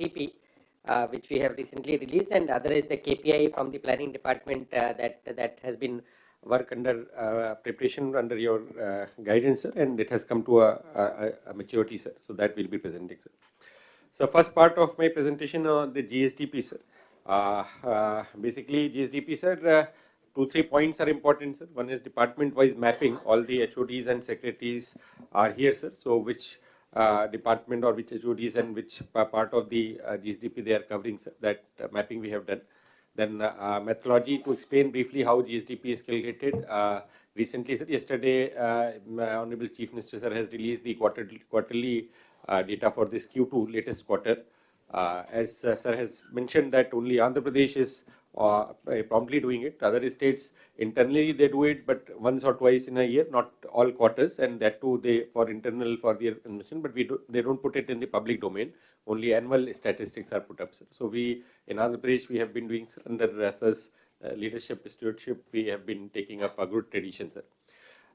GDP, which we have recently released, and other is the KPI from the planning department that has been work under preparation under your guidance, sir, and it has come to a maturity, sir. So that we'll be presenting, sir. So first part of my presentation on the GSDP, sir. Basically, GSDP, sir, 2-3 points are important, sir. One is department-wise mapping. All the HODs and secretaries are here, sir. So which department or which HODs and which part of the GSDP they are covering, sir. That mapping we have done. Then methodology to explain briefly how GSDP is calculated. Recently, sir, yesterday, Honorable Chief Minister, sir, has released the quarterly data for this Q2 latest quarter. As sir has mentioned that only Andhra Pradesh is promptly doing it. Other states internally they do it, but once or twice in a year, not all quarters, and that too they for internal for their information. But they don't put it in the public domain. Only annual statistics are put up, sir. So we in Andhra Pradesh we have been doing, sir, under sir's leadership stewardship. We have been taking up a good tradition, sir.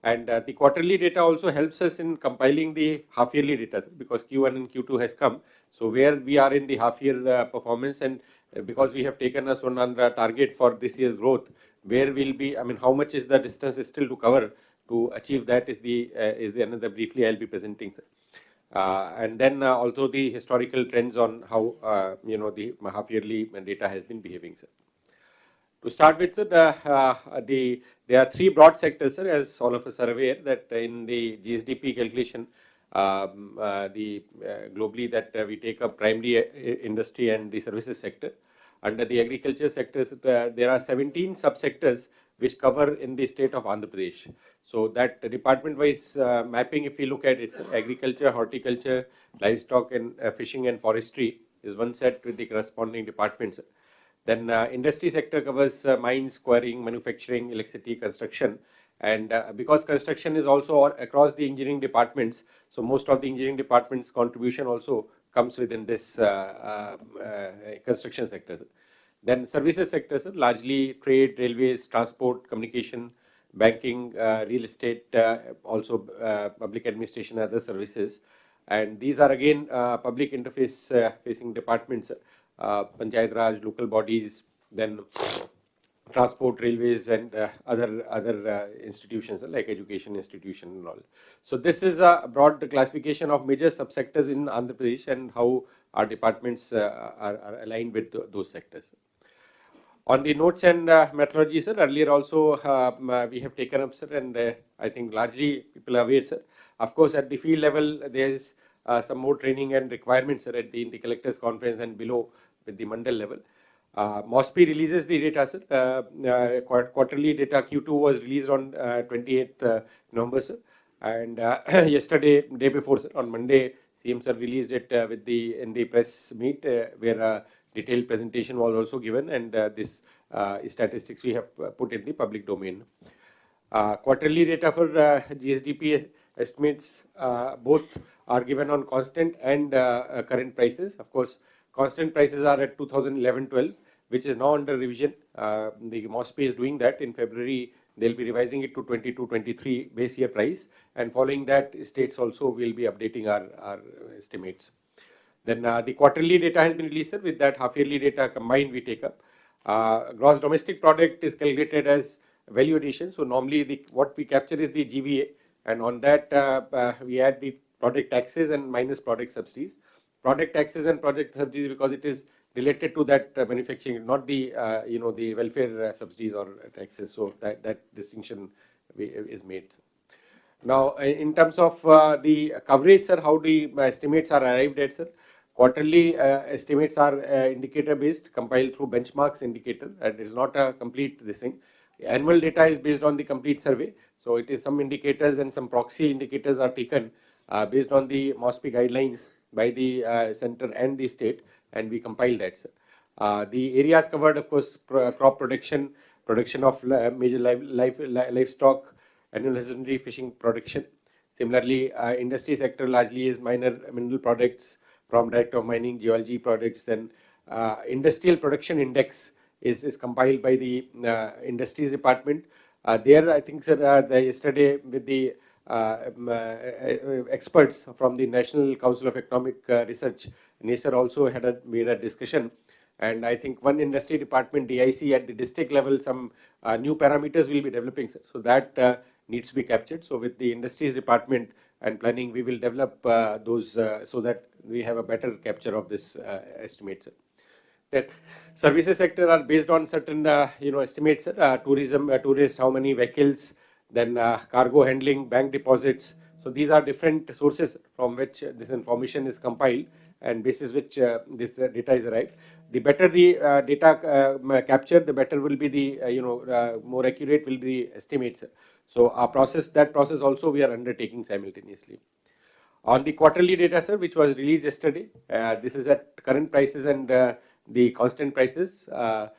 And the quarterly data also helps us in compiling the half-yearly data, because Q1 and Q2 has come. So where we are in the half-year performance, and because we have taken us on the target for this year's growth, where will be, I mean, how much is the distance is still to cover to achieve that is the another briefly I'll be presenting, sir. And then also the historical trends on how the half-yearly data has been behaving, sir. To start with, sir, there are three broad sectors, sir, as all of us are aware that in the GSDP calculation, globally that we take up primary industry and the services sector. Under the agriculture sectors, there are 17 subsectors which cover in the state of Andhra Pradesh. So that department-wise mapping, if we look at it, sir, agriculture, horticulture, livestock, and fishing and forestry is one set with the corresponding departments. Then industry sector covers mines, quarrying, manufacturing, electricity, construction. And because construction is also across the engineering departments, so most of the engineering departments' contribution also comes within this construction sector. Then services sectors, largely trade, railways, transport, communication, banking, real estate, also public administration, other services. And these are again public interface facing departments. Panchayat Raj, local bodies, then transport, railways, and other institutions like education institution and all. So this is a broad classification of major subsectors in Andhra Pradesh and how our departments are aligned with those sectors. On the notes and methodology, sir, earlier also we have taken up, sir, and I think largely people are aware, sir. Of course, at the field level, there is some more training and requirements, sir, at in the collectors conference and below with the mandal level. MOSPI releases the data, sir. Quarterly data Q2 was released on 28th November, sir. And yesterday, day before, sir, on Monday, CM sir released it in the press meet where a detailed presentation was also given, and this statistics we have put in the public domain. Quarterly data for GSDP estimates both are given on constant and current prices. Of course, constant prices are at 2011-12, which is now under revision. The MOSPI is doing that in February. They'll be revising it to 22-23 base year price, and following that, states also will be updating our estimates. Then the quarterly data has been released, sir. With that half-yearly data combined, we take up. Gross domestic product is calculated as value addition. So normally, what we capture is the GVA, and on that we add the product taxes and minus product subsidies. Product taxes and product subsidies because it is related to that manufacturing, not the the welfare subsidies or taxes. So that distinction is made. Now, in terms of the coverage, sir, how the estimates are arrived at, sir? Quarterly estimates are indicator based, compiled through benchmarks indicator, and it is not a complete this thing. Annual data is based on the complete survey, so it is some indicators and some proxy indicators are taken based on the MOSPI guidelines by the center and the state, and we compile that, sir. The areas covered, of course, crop production, production of major livestock, animal husbandry, fishing production. Similarly, industry sector largely is minor mineral products from direct of mining, geology products. Then industrial production index is compiled by the industries department. There, I think, sir, yesterday with the experts from the National Council of Economic Research, Dinesh also made a discussion. And I think one industry department, DIC, at the district level, some new parameters will be developing, sir. So that needs to be captured. So with the industries department and planning, we will develop those so that we have a better capture of this estimate, sir. That services sector are based on certain estimates, tourism, tourists, how many vehicles, then cargo handling, bank deposits. So these are different sources from which this information is compiled, and basis which this data is arrived. The better the data capture, the better will be the more accurate will be the estimates. So that process also we are undertaking simultaneously. On the quarterly data, sir, which was released yesterday, this is at current prices and the constant prices. So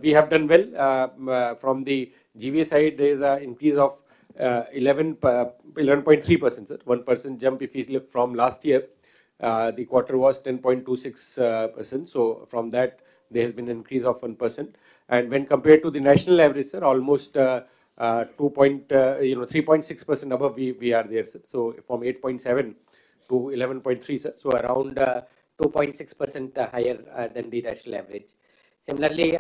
we have done well. From the GVA side, there is an increase of 11.3%, sir. 1% jump if you look from last year. The quarter was 10.26%. So from that, there has been an increase of 1%. And when compared to the national average, sir, almost 3.6% above we are there, sir. So from 8.7 to 11.3, sir. So around 2.6% higher than the national average. Similarly,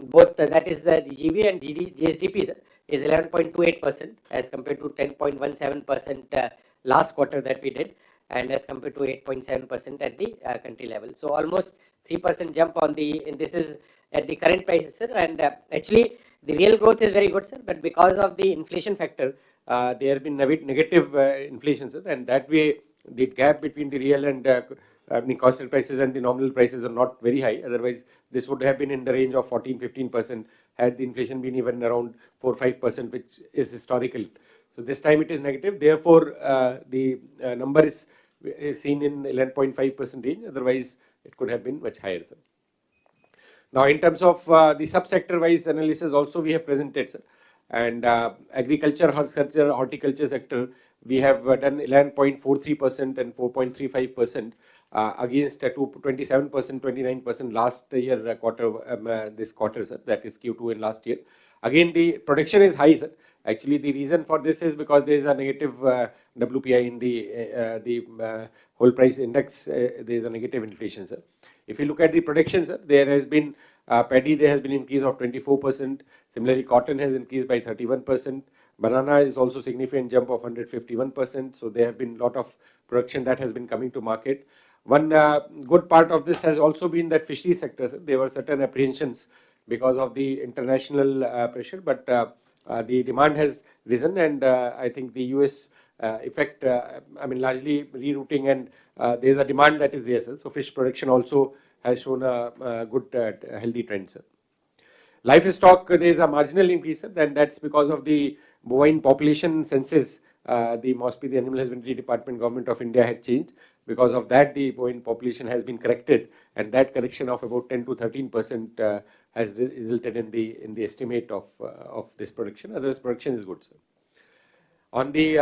both that is the GV and GSDP, sir, is 11.28% as compared to 10.17% last quarter that we did, and as compared to 8.7% at the country level. So almost 3% jump on the, and this is at the current prices, sir. And actually, the real growth is very good, sir, but because of the inflation factor, there have been negative inflation, sir, and that way the gap between the real and the constant prices and the nominal prices are not very high. Otherwise, this would have been in the range of 14-15% had the inflation been even around 4-5%, which is historical. So this time it is negative. Therefore, the number is seen in 11.5% range. Otherwise, it could have been much higher, sir. Now, in terms of the subsector wise analysis, also we have presented, sir. And agriculture, horticulture sector, we have done 11.43% and 4.35% against 27%, 29% last year quarter, this quarter, sir, that is Q2 in last year. Again, the production is high, sir. Actually, the reason for this is because there is a negative WPI in the whole price index. There is a negative inflation, sir. If you look at the production, sir, there has been paddy, there has been an increase of 24%. Similarly, cotton has increased by 31%. Banana is also significant jump of 151%. So there have been a lot of production that has been coming to market. One good part of this has also been that fishery sector, sir. There were certain apprehensions because of the international pressure, but the demand has risen, and I think the US effect, largely rerouting, and there is a demand that is there, sir. So fish production also has shown a good, healthy trend, sir. Livestock, there is a marginal increase, sir, and that's because of the bovine population census. Must be the Animal Husbandry Department, Government of India had changed. Because of that, the bovine population has been corrected, and that correction of about 10 to 13% has resulted in the estimate of this production. Otherwise, production is good, sir. On the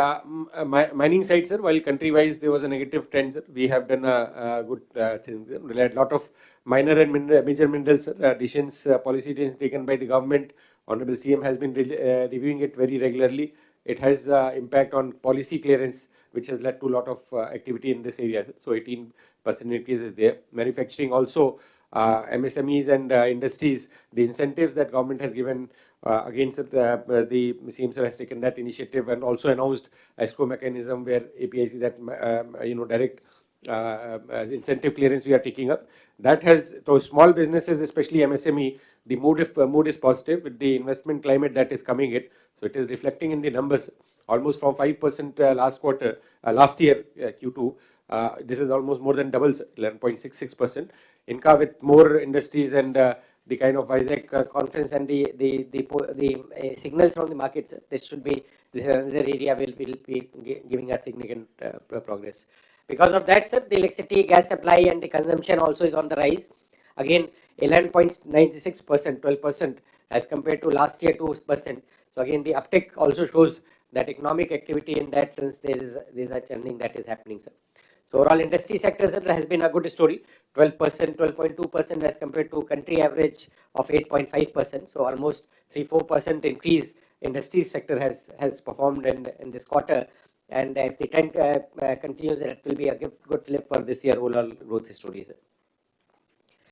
mining side, sir, while country-wise there was a negative trend, sir, we have done a good thing. We had a lot of minor and major minerals, sir. Decisions, policy decisions taken by the government. Honorable CM has been reviewing it very regularly. It has impact on policy clearance, which has led to a lot of activity in this area. So 18% increase is there. Manufacturing also, MSMEs and industries, the incentives that government has given against the CM sir has taken that initiative and also announced escrow mechanism where APIC that direct incentive clearance we are taking up. That has, to small businesses, especially MSME, the mood is positive with the investment climate that is coming in. So it is reflecting in the numbers. Almost from 5% last year, Q2, this is almost more than double, 11.66%. Inca with more industries and the kind of Isaac conference and the signals from the markets, this is another area will be giving us significant progress. Because of that, sir, the electricity, gas supply and the consumption also is on the rise. Again, 11.96%, 12% as compared to last year 2%. So again, the uptick also shows that economic activity in that sense there is a churning that is happening, sir. So overall industry sector, sir, has been a good story. 12%, 12.2% as compared to country average of 8.5%. So almost 3-4% increase industry sector has performed in this quarter. And if the trend continues, it will be a good flip for this year overall growth story, sir.